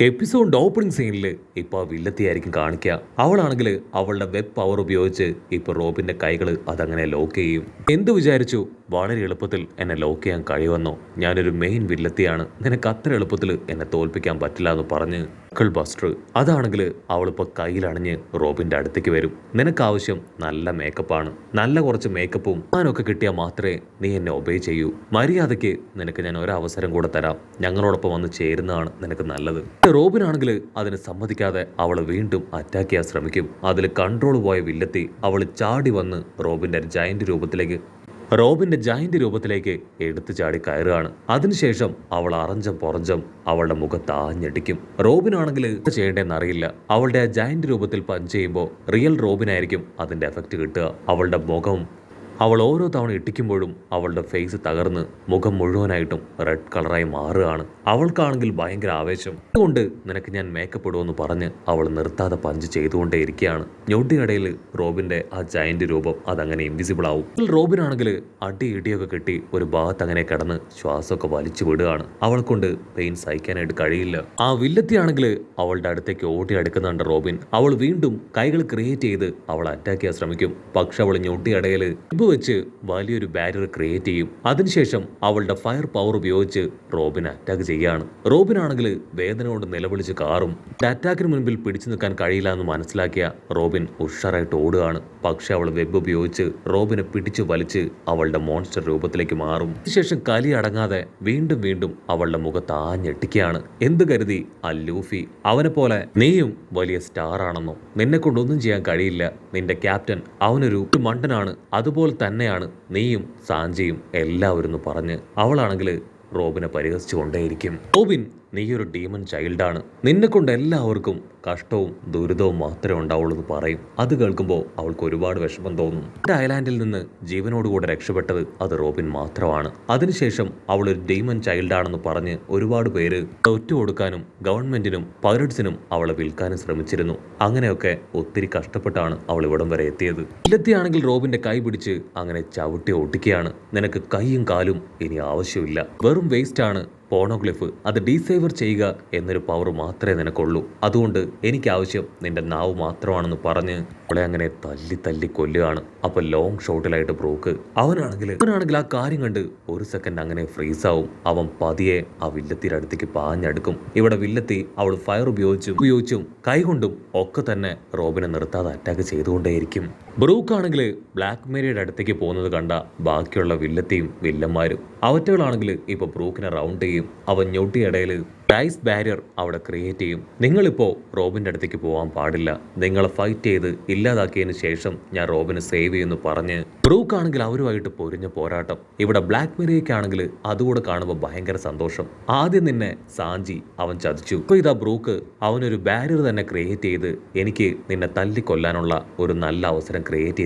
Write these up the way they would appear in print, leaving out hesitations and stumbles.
എപ്പിസോഡിന്റെ opening സീനിൽ ഇപ്പൊ ആ വില്ലത്തിയായിരിക്കും കാണിക്കുക. അവളാണെങ്കിൽ അവളുടെ വെബ് പവർ ഉപയോഗിച്ച് ഇപ്പൊ റോബിന്റെ കൈകൾ അതങ്ങനെ ലോക്ക് ചെയ്യും. എന്ത് വിചാരിച്ചു വളരെ എളുപ്പത്തിൽ എന്നെ ലോക്ക് ചെയ്യാൻ കഴിയുമെന്നോ? ഞാനൊരു മെയിൻ വില്ലത്തിയാണ്, നിനക്ക് അത്ര എളുപ്പത്തിൽ എന്നെ തോൽപ്പിക്കാൻ പറ്റില്ല എന്ന് പറഞ്ഞ് ബസ്റ്റർ അതാണെങ്കിൽ അവളിപ്പോ കയ്യിലണിഞ്ഞ് റോബിന്റെ അടുത്തേക്ക് വരും. നിനക്ക് ആവശ്യം നല്ല മേക്കപ്പാണ്, നല്ല കുറച്ച് മേക്കപ്പും ഞാനൊക്കെ കിട്ടിയാൽ മാത്രമേ നീ എന്നെ ഒബേ ചെയ്യൂ. മര്യാദയ്ക്ക് നിനക്ക് ഞാൻ ഒരവസരം കൂടെ തരാം, ഞങ്ങളോടൊപ്പം വന്ന് ചേരുന്നതാണ് നിനക്ക് നല്ലത്. റോബിനാണെങ്കിൽ അതിന് സമ്മതിക്കാതെ അവള് വീണ്ടും അറ്റാക്ക് ചെയ്യാൻ ശ്രമിക്കും. അതിൽ കൺട്രോൾ പോയ വില്ലത്തി അവൾ ചാടി വന്ന് റോബിന്റെ ജയന്റ് രൂപത്തിലേക്ക് എടുത്തു ചാടി കയറുകയാണ്. അതിനുശേഷം അവൾ അറഞ്ചം പുറഞ്ചം അവളുടെ മുഖത്ത് ആഞ്ഞടിക്കും. റോബിനാണെങ്കിൽ ചെയ്യേണ്ടതെന്ന് അറിയില്ല. അവളുടെ ആ ജയന്റ് രൂപത്തിൽ പഞ്ച് ചെയ്യുമ്പോൾ റിയൽ റോബിനായിരിക്കും അതിന്റെ എഫക്റ്റ് കിട്ടുക. അവളുടെ മുഖം അവൾ ഓരോ തവണ ഇട്ടിക്കുമ്പോഴും അവളുടെ ഫേസ് തകർന്ന് മുഖം മുഴുവനായിട്ടും റെഡ് കളറായി മാറുകയാണ്. അവൾക്കാണെങ്കിൽ ഭയങ്കര ആവേശം. അതുകൊണ്ട് നിനക്ക് ഞാൻ മേക്കപ്പ് ഇടുമെന്ന് പറഞ്ഞ് അവൾ നിർത്താതെ പഞ്ച് ചെയ്തുകൊണ്ടേ ഇരിക്കുകയാണ്. ഞൊട്ടിയിടയിൽ റോബിന്റെ ആ ജയന്റ് രൂപം അതങ്ങനെ ഇൻവിസിബിൾ ആവും. റോബിനാണെങ്കിൽ അടി ഇടിയൊക്കെ കിട്ടി ഒരു ഭാഗത്ത് അങ്ങനെ കിടന്ന് ശ്വാസമൊക്കെ വലിച്ചു വിടുകയാണ്. അവളെ കൊണ്ട് പെയിൻ സഹിക്കാനായിട്ട് കഴിയില്ല. ആ വില്ലത്തിയാണെങ്കിൽ അവളുടെ അടുത്തേക്ക് ഓടി അടുക്കുന്നുണ്ട് റോബിൻ. അവൾ വീണ്ടും കൈകൾ ക്രിയേറ്റ് ചെയ്ത് അവൾ അറ്റാക്ക് ചെയ്യാൻ ശ്രമിക്കും. പക്ഷെ അവൾ ഞൊട്ടിയിടയിൽ വെച്ച് വലിയൊരു ബാരിയർ ക്രിയേറ്റ് ചെയ്യും. അതിനുശേഷം അവളുടെ ഫയർ പവർ ഉപയോഗിച്ച് റോബിൻ അറ്റാക്ക് ചെയ്യാണ്. റോബിനാണെങ്കിൽ വേദന കൊണ്ട് നിലവിളിച്ച് കാറും. അറ്റാക്കിന് മുൻപിൽ പിടിച്ചു നിൽക്കാൻ കഴിയില്ല എന്ന് മനസ്സിലാക്കിയ റോബിൻ ഉഷാറായിട്ട് ഓടുകയാണ്. പക്ഷെ അവൾ വെബ് ഉപയോഗിച്ച് റോബിനെ പിടിച്ചു വലിച്ച് അവളുടെ മോൺസ്റ്റർ രൂപത്തിലേക്ക് മാറും. അതിനുശേഷം കലി അടങ്ങാതെ വീണ്ടും വീണ്ടും അവളുടെ മുഖത്ത് ആഞ്ഞെട്ടിക്കുകയാണ്. എന്ത് കരുതി ആ ലൂഫി അവനെ പോലെ നീയും വലിയ സ്റ്റാർ ആണെന്നോ? നിന്നെ കൊണ്ടൊന്നും ചെയ്യാൻ കഴിയില്ല, നിന്റെ ക്യാപ്റ്റൻ അവനൊരു മണ്ടനാണ്, അതുപോലെ തന്നെയാണ് നീയും സാഞ്ചിയും എല്ലാവരും പറഞ്ഞ് അവളാണെങ്കിൽ റോബിനെ പരിഹസിച്ചു കൊണ്ടേയിരിക്കും. റോബിൻ, നീ ഒരു ഡീമൺ ചൈൽഡാണ്, നിന്നെ കൊണ്ട് എല്ലാവർക്കും കഷ്ടവും ദുരിതവും മാത്രമേ ഉണ്ടാവുള്ളൂ എന്ന് പറയും. അത് കേൾക്കുമ്പോൾ അവൾക്ക് ഒരുപാട് വിഷമം തോന്നും. ഒരു ഐലാൻഡിൽ നിന്ന് ജീവനോടുകൂടെ രക്ഷപ്പെട്ടത് അത് റോബിൻ മാത്രമാണ്. അതിനുശേഷം അവൾ ഒരു ഡീമൺ ചൈൽഡാണെന്ന് പറഞ്ഞ് ഒരുപാട് പേര് ഒറ്റുകൊടുക്കാനും ഗവൺമെന്റിനും പൈററ്റ്സിനും അവളെ വിൽക്കാനും ശ്രമിച്ചിരുന്നു. അങ്ങനെയൊക്കെ ഒത്തിരി കഷ്ടപ്പെട്ടാണ് അവൾ ഇവിടം വരെ എത്തിയത്. ഇല്ലത്തിയാണെങ്കിൽ റോബിന്റെ കൈ പിടിച്ച് അങ്ങനെ ചവിട്ടി ഒട്ടിക്കുകയാണ്. നിനക്ക് കൈയും കാലും ഇനി ആവശ്യമില്ല, വെറും വേസ്റ്റ് ആണ് പോണോഗ്ലിഫ്, അത് ഡീസേവർ ചെയ്യുക എന്നൊരു പവർ മാത്രമേ നിനക്കുള്ളൂ. അതുകൊണ്ട് എനിക്ക് ആവശ്യം നിന്റെ നാവ് മാത്രമാണെന്ന് പറഞ്ഞ് അവളെ അങ്ങനെ തല്ലി തല്ലി കൊല്ലുകയാണ്. അപ്പൊ ലോങ് ഷോട്ടിലായിട്ട് ബ്രൂക്ക് അവനാണെങ്കിൽ ആ കാര്യം കണ്ട് ഒരു സെക്കൻഡ് അങ്ങനെ ഫ്രീസ് ആവും. അവൻ പതിയെ ആ വില്ലത്തിയുടെ അടുത്തേക്ക് പാഞ്ഞടുക്കും. ഇവിടെ വില്ലത്തി അവൾ ഫയർ ഉപയോഗിച്ചും കൈകൊണ്ടും ഒക്കെ തന്നെ റോബിനെ നിർത്താതെ അറ്റാക്ക് ചെയ്തുകൊണ്ടേയിരിക്കും. ബ്രൂക്ക് ആണെങ്കിൽ ബ്ലാക്ക് മേരിയുടെ അടുത്തേക്ക് പോകുന്നത് കണ്ട ബാക്കിയുള്ള വില്ലത്തിയും വില്ലന്മാരും അവറ്റകളാണെങ്കിൽ ഇപ്പൊ ബ്രൂക്കിനെ റൗണ്ട് ചെയ്യും. അവൻ ഞൊട്ടിയിടയിൽ ഐസ് ബാരിയർ അവിടെ ക്രിയേറ്റ് ചെയ്യും. നിങ്ങളിപ്പോ റോബിന്റെ അടുത്തേക്ക് പോകാൻ പാടില്ല, നിങ്ങളെ ഫൈറ്റ് ചെയ്ത് ഇല്ലാതാക്കിയതിന് ശേഷം ഞാൻ റോബിനെ സേവ് ചെയ്യുമെന്ന് പറഞ്ഞ് ബ്രൂക്ക് ആണെങ്കിൽ അവരുമായിട്ട് പൊരിഞ്ഞ പോരാട്ടം. ഇവിടെ ബ്ലാക്ക് മെറിയയ്ക്കാണെങ്കിൽ അതുകൂടെ കാണുമ്പോൾ ഭയങ്കര സന്തോഷം. ആദ്യം നിന്നെ സാഞ്ചി അവൻ ചതിച്ചു, ഇപ്പൊ ഇതാ ബ്രൂക്ക് അവനൊരു ബാരിയർ തന്നെ ക്രിയേറ്റ് ചെയ്ത് എനിക്ക് നിന്നെ തല്ലിക്കൊല്ലാനുള്ള ഒരു നല്ല അവസരം ക്രിയേറ്റ്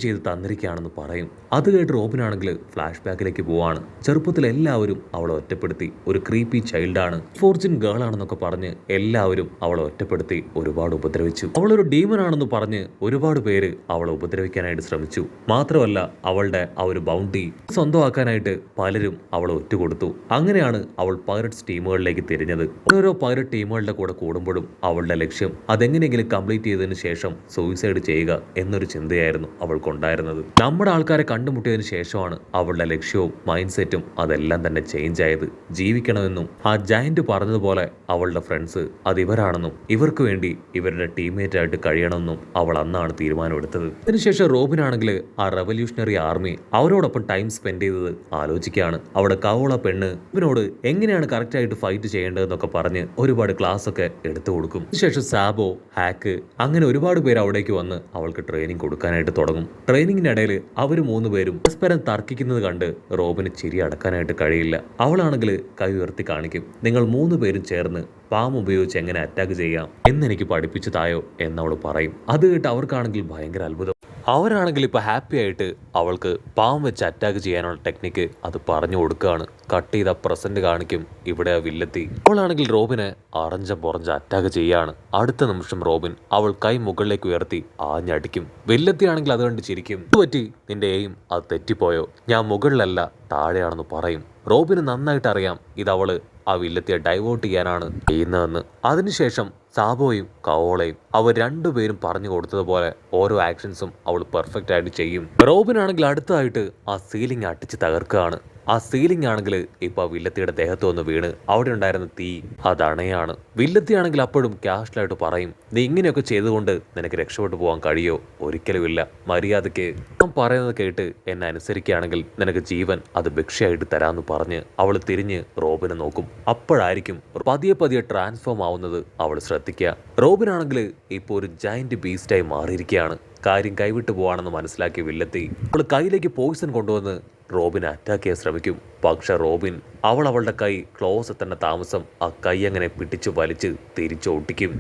ചെയ്ത് തന്നിരിക്കുകയാണെന്ന് പറയും. അത് കേട്ട് റോബിനാണെങ്കിൽ ഫ്ലാഷ് ബാക്കിലേക്ക് പോവാണ്. ചെറുപ്പത്തിൽ എല്ലാവരും അവളെ ഒറ്റപ്പെടുത്തി, ഒരു ക്രീപ്പി ചൈൽഡാണ്, ഫോർച്യൂൺ ഗേൾ ആണെന്നൊക്കെ പറഞ്ഞ് എല്ലാവരും അവളെ ഒറ്റപ്പെടുത്തി ഒരുപാട് ഉപദ്രവിച്ചു. അവളൊരു ഡീമൺ ആണെന്ന് പറഞ്ഞ് ഒരുപാട് പേര് അവളെ ഉപദ്രവിക്കാനായിട്ട് ശ്രമിച്ചു. മാത്രമല്ല അവളുടെ ആ ഒരു ബൗണ്ടി സ്വന്തമാക്കാനായിട്ട് പലരും അവളെ ഒറ്റുകൊടുത്തു. അങ്ങനെയാണ് അവൾ പൈററ്റ്സ് ടീമുകളിലേക്ക് തിരിഞ്ഞത്. ഓരോ പൈററ്റ് ടീമുകളുടെ കൂടെ കൂടുമ്പോഴും അവളുടെ ലക്ഷ്യം അതെങ്ങനെയെങ്കിലും കംപ്ലീറ്റ് ചെയ്തതിനു ശേഷം സൂയിസൈഡ് ചെയ്യുക എന്നൊരു ചിന്തയായിരുന്നു അവൾക്കുണ്ടായിരുന്നത്. നമ്മുടെ ആൾക്കാരെ കണ്ടുമുട്ടിയതിനു ശേഷമാണ് അവളുടെ ലക്ഷ്യവും മൈൻഡ് സെറ്റും അതെല്ലാം തന്നെ ചേഞ്ച് ആയത്. ജീവിക്കണമെന്നും ആ ജയന്റ് പറഞ്ഞതുപോലെ അവളുടെ ഫ്രണ്ട്സ് അത് ഇവരാണെന്നും ഇവർക്ക് വേണ്ടി ഇവരുടെ ടീംമേറ്റ് ആയിട്ട് കഴിയണമെന്നും അവൾ അന്നാണ് തീരുമാനമെടുത്തത്. അതിനുശേഷം റോബിനാണെങ്കിൽ ആ റെവല്യൂഷണറി ആർമി അവരോടൊപ്പം ടൈം സ്പെൻഡ് ചെയ്തത് ആലോചിക്കുകയാണ്. അവിടെ കവള പെണ്ണ് ഇവനോട് എങ്ങനെയാണ് കറക്റ്റ് ആയിട്ട് ഫൈറ്റ് ചെയ്യേണ്ടതെന്നൊക്കെ പറഞ്ഞ് ഒരുപാട് ക്ലാസ് ഒക്കെ എടുത്തു കൊടുക്കും. അതിനുശേഷം സാബോ, ഹാക്ക് അങ്ങനെ ഒരുപാട് പേര് അവിടേക്ക് വന്ന് അവൾക്ക് ട്രെയിനിങ് കൊടുക്കാനായിട്ട് തുടങ്ങും. ട്രെയിനിങ്ങിനിടയിൽ അവർ മൂന്നുപേരും പരസ്പരം തർക്കിക്കുന്നത് കണ്ട് റോബിന് ചിരി അടക്കാനായിട്ട് കഴിയില്ല. അവളാണെങ്കിൽ കൈ ഉയർത്തി കാണിക്കും. നിങ്ങൾ മൂന്ന് പേരും ചേർന്ന് പാമ്പ് ഉപയോഗിച്ച് എങ്ങനെ അറ്റാക്ക് ചെയ്യാം എന്നെനിക്ക് പഠിപ്പിച്ചു തായോ എന്നവൾ പറയും. അത് കേട്ട് അവർക്കാണെങ്കിൽ ഭയങ്കര അത്ഭുതം. അവരാണെങ്കിൽ ഇപ്പൊ ഹാപ്പി ആയിട്ട് അവൾക്ക് പാമ്പ് വെച്ച് അറ്റാക്ക് ചെയ്യാനുള്ള ടെക്നിക്ക് അത് പറഞ്ഞു കൊടുക്കുകയാണ്. കട്ട് ചെയ്ത പ്രസന്റ് കാണിക്കും. ഇവിടെ വില്ലെത്തി അവളാണെങ്കിൽ റോബിനെ അറഞ്ച പുറഞ്ച അറ്റാക്ക് ചെയ്യാണ്. അടുത്ത നിമിഷം റോബിൻ അവൾ കൈ മുകളിലേക്ക് ഉയർത്തി ആഞ്ഞടിക്കും. വില്ലെത്തിയാണെങ്കിൽ അത് കണ്ട് ചിരിക്കും. ഇത് പറ്റി നിന്റെ എയിം അത് തെറ്റിപ്പോയോ, ഞാൻ മുകളിലല്ല താഴെയാണെന്ന് പറയും. റോബിന് നന്നായിട്ട് അറിയാം ഇത് അവള് ആ വില്ലത്തിയെ ഡൈവേർട്ട് ചെയ്യാനാണ് ചെയ്യുന്നതെന്ന്. അതിനുശേഷം സാബോയും കവോളയും അവർ രണ്ടുപേരും പറഞ്ഞു കൊടുത്തതുപോലെ ഓരോ ആക്ഷൻസും അവൾ പെർഫെക്റ്റ് ആയിട്ട് ചെയ്യും. റോബിനാണെങ്കിൽ അടുത്തതായിട്ട് ആ സീലിംഗ് അടിച്ച് തകർക്കുകയാണ്. ആ സീലിംഗ് ആണെങ്കിൽ ഇപ്പൊ വില്ലത്തിയുടെ ദേഹത്ത് വന്ന് വീണ് അവിടെ ഉണ്ടായിരുന്ന തീ അതണയാണ്. വില്ലത്തിയാണെങ്കിൽ അപ്പോഴും ക്യാഷ്വലായിട്ട് പറയും, നീ ഇങ്ങനെയൊക്കെ ചെയ്തുകൊണ്ട് നിനക്ക് രക്ഷപ്പെട്ടു പോകാൻ കഴിയോ? ഒരിക്കലുമില്ല. മര്യാദയ്ക്ക് ഞാൻ പറയുന്നത് കേട്ട് എന്നെ അനുസരിക്കുകയാണെങ്കിൽ നിനക്ക് ജീവൻ അത് ഭിക്ഷയായിട്ട് തരാമെന്ന് പറഞ്ഞ് അവൾ തിരിഞ്ഞ് റോബിനെ നോക്കും. അപ്പോഴായിരിക്കും പതിയെ പതിയെ ട്രാൻസ്ഫോം ആവുന്നത് അവൾ ശ്രദ്ധിക്കുക. റോബിനാണെങ്കിൽ ഇപ്പോൾ ഒരു ജയന്റ് ബീസ്റ്റായി മാറിയിരിക്കുകയാണ്. കാര്യം കൈവിട്ടു പോവാണെന്ന് മനസ്സിലാക്കിയ വില്ലത്തി അവൾ കയ്യിലേക്ക് പോയിസൺ കൊണ്ടുവന്ന് റോബിനെ അറ്റാക്ക് ചെയ്യാൻ ശ്രമിക്കും. പക്ഷെ റോബിൻ അവളുടെ കൈ ക്ലോസ് എത്തേണ്ട താമസം ആ കൈ അങ്ങനെ പിടിച്ചു വലിച്ച് തിരിച്ചൊട്ടിക്കും.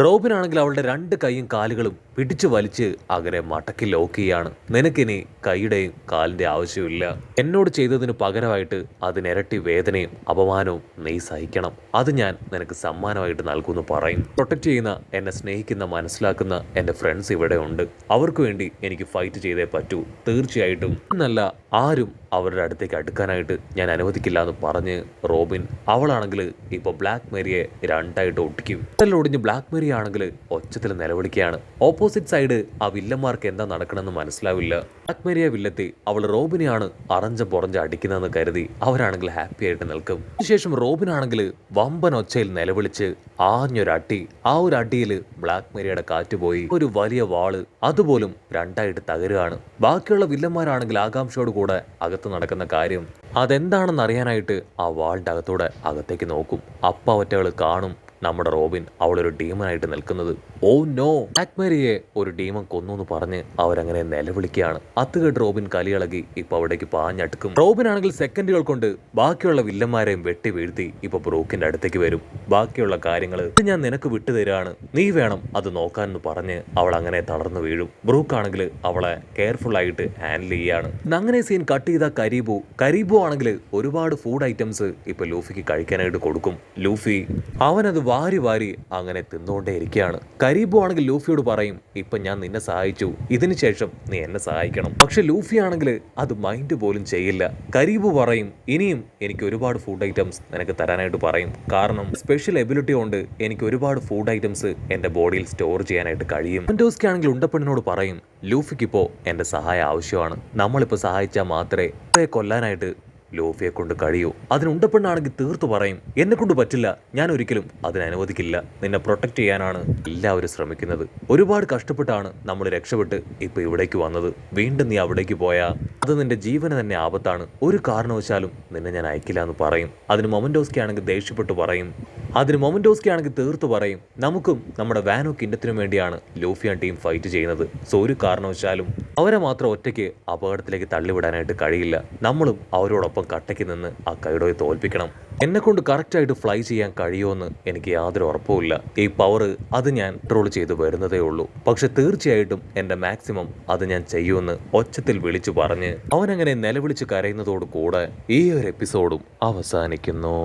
റോബിനാണെങ്കിൽ അവളുടെ രണ്ട് കൈയും കാലുകളും പിടിച്ചു വലിച്ച് അങ്ങനെ മടക്കി ലോക്ക് ചെയ്യാണ്. നിനക്കിനി കൈയുടെയും കാലിന്റെ ആവശ്യമില്ല. എന്നോട് ചെയ്തതിന് പകരമായിട്ട് അതിനിരട്ടി വേദനയും അപമാനവും നീ സഹിക്കണം. അത് ഞാൻ നിനക്ക് സമ്മാനമായിട്ട് നൽകുമെന്ന് പറയും. പ്രൊട്ടക്ട് ചെയ്യുന്ന, എന്നെ സ്നേഹിക്കുന്ന, മനസ്സിലാക്കുന്ന എൻ്റെ ഫ്രണ്ട്സ് ഇവിടെ ഉണ്ട്. അവർക്ക് വേണ്ടി എനിക്ക് ഫൈറ്റ് ചെയ്തേ പറ്റൂ. തീർച്ചയായിട്ടും എന്നല്ല ആരും അവരുടെ അടുത്തേക്ക് അടുക്കാനായിട്ട് ഞാൻ അനുവദിക്കില്ല എന്ന് പറഞ്ഞ് റോബിൻ അവളാണെങ്കിൽ ഇപ്പൊ ബ്ലാക്ക് മേരിയെ രണ്ടായിട്ട് ഒട്ടിക്കും. ഒടിഞ്ഞ് ബ്ലാക്ക് മേരി ആണെങ്കിൽ ഒച്ചത്തിൽ നിലവിളിക്കുകയാണ്. ഓപ്പോസിറ്റ് സൈഡ് ആ വില്ലന്മാർക്ക് എന്താ നടക്കണമെന്ന് മനസ്സിലാവില്ല. ബ്ലാക്ക് മേരിയെ വില്ലത്തി അവൾ റോബിനെയാണ് അറഞ്ച അടിക്കുന്നതെന്ന് കരുതി അവരാണെങ്കിൽ ഹാപ്പി ആയിട്ട് നിൽക്കും. അതിനുശേഷം റോബിനാണെങ്കിൽ വമ്പൻ ഒച്ചയിൽ നിലവിളിച്ച് ആഞ്ഞൊരട്ടി. ആ ഒരു അടിയിൽ ബ്ലാക്ക് മേരിയുടെ കാറ്റ് പോയി ഒരു വലിയ വാള് അതുപോലും രണ്ടായിട്ട് തകരുകയാണ്. ബാക്കിയുള്ള വില്ലന്മാരാണെങ്കിൽ ആകാംക്ഷയോട് കൂടെ അകത്ത് നടക്കുന്ന കാര്യം അതെന്താണെന്ന് അറിയാനായിട്ട് ആ വാളിന്റെ അകത്തൂടെ അകത്തേക്ക് നോക്കും. അപ്പ ഒറ്റകൾ കാണും നമ്മുടെ റോബിൻ അവളൊരു ഡീമനായിട്ട് നിൽക്കുന്നത്. ഓ നോ, ബ്ലാക്ക് മേരിയെ ഒരു ഡീമൻ കൊന്നു എന്ന് പറഞ്ഞ് അവരങ്ങനെ നിലവിളിക്കുകയാണ്. അത്തുകെട്ട് റോബിൻ കലിയിളകി ഇപ്പൊ അവിടേക്ക് പാഞ്ഞടുക്കും. റോബിൻ ആണെങ്കിൽ സെക്കൻഡുകൾ കൊണ്ട് ബാക്കിയുള്ള വില്ലന്മാരെയും വെട്ടി വീഴ്ത്തി ഇപ്പൊ ബ്രൂക്കിന്റെ അടുത്തേക്ക് വരും. ബാക്കിയുള്ള കാര്യങ്ങൾ ഞാൻ നിനക്ക് വിട്ടുതരാണ്, നീ വേണം അത് നോക്കാനെന്ന് പറഞ്ഞ് അവൾ അങ്ങനെ തളർന്നു വീഴും. ബ്രൂക്ക് ആണെങ്കിൽ അവളെ കെയർഫുൾ ആയിട്ട് ഹാൻഡിൽ ചെയ്യാണ്. അങ്ങനെ സീൻ കട്ട് ചെയ്ത കരീബു ആണെങ്കിൽ ഒരുപാട് ഫുഡ് ഐറ്റംസ് ഇപ്പൊ ലൂഫിക്ക് കഴിക്കാനായിട്ട് കൊടുക്കും. ലൂഫി അവനത് വാരി അങ്ങനെ തിന്നുകൊണ്ടേ ഇരിക്കുകയാണ്. കരീബു ആണെങ്കിൽ ലൂഫിയോട് പറയും, ഇപ്പൊ ഞാൻ നിന്നെ സഹായിച്ചു, ഇതിനു ശേഷം നീ എന്നെ സഹായിക്കണം. പക്ഷെ ലൂഫി ആണെങ്കിൽ അത് മൈൻഡ് പോലും ചെയ്യില്ല. കരീബു പറയും, ഇനിയും എനിക്ക് ഒരുപാട് ഫുഡ് ഐറ്റംസ് നിനക്ക് തരാനായിട്ട് പറയും. കാരണം സ്പെഷ്യൽ എബിലിറ്റി കൊണ്ട് എനിക്ക് ഒരുപാട് ഫുഡ് ഐറ്റംസ് എന്റെ ബോഡിയിൽ സ്റ്റോർ ചെയ്യാനായിട്ട് കഴിയും. മൊമന്റോസ്കി ആണെങ്കിൽ ഉണ്ടപ്പെണ്ണിനോട് പറയും, ലൂഫിക്കിപ്പോ എന്റെ സഹായം ആവശ്യമാണ്. നമ്മളിപ്പോ സഹായിച്ചാൽ മാത്രമേ കൊല്ലാനായിട്ട് ലൂഫിയെ കൊണ്ട് കഴിയൂ. അതിനുണ്ടപ്പെണ്ണാണെങ്കിൽ തീർത്തു പറയും, എന്നെ കൊണ്ട് പറ്റില്ല, ഞാൻ ഒരിക്കലും അതിനനുവദിക്കില്ല. നിന്നെ പ്രൊട്ടക്ട് ചെയ്യാനാണ് എല്ലാവരും ശ്രമിക്കുന്നത്. ഒരുപാട് കഷ്ടപ്പെട്ടാണ് നമ്മൾ രക്ഷപ്പെട്ട് ഇപ്പൊ ഇവിടേക്ക് വന്നത്. വീണ്ടും നീ അവിടേക്ക് പോയാ അത് നിന്റെ ജീവന് തന്നെ ആപത്താണ്. ഒരു കാരണവശാലും നിന്നെ ഞാൻ അയക്കില്ല എന്ന് പറയും. അതിന് മൊമന്റോസ്കി ആണെങ്കിൽ ദേഷ്യപ്പെട്ടു പറയും. തീർത്തു പറയും, നമുക്കും നമ്മുടെ വാനോ കിൻഡത്തിനും വേണ്ടിയാണ് ലൂഫിയാൻ ടീം ഫൈറ്റ് ചെയ്യുന്നത്. സോ ഒരു കാരണവശാലും അവരെ മാത്രം ഒറ്റയ്ക്ക് അപകടത്തിലേക്ക് തള്ളിവിടാനായിട്ട് കഴിയില്ല. നമ്മളും അവരോടൊപ്പം കട്ടയ്ക്ക് നിന്ന് ആ കൈഡോയെ തോൽപ്പിക്കണം. എന്നെ കൊണ്ട് കറക്റ്റായിട്ട് ഫ്ലൈ ചെയ്യാൻ കഴിയുമെന്ന് എനിക്ക് യാതൊരു ഉറപ്പുമില്ല. ഈ പവർ അത് ഞാൻ കൺട്രോൾ ചെയ്ത് വരുന്നതേ ഉള്ളൂ. പക്ഷെ തീർച്ചയായിട്ടും എൻ്റെ മാക്സിമം അത് ഞാൻ ചെയ്യുമെന്ന് ഒച്ചത്തിൽ വിളിച്ചു പറഞ്ഞ് അവനങ്ങനെ നിലവിളിച്ച് കരയുന്നതോടു കൂടെ ഈ ഒരു എപ്പിസോഡും അവസാനിക്കുന്നു.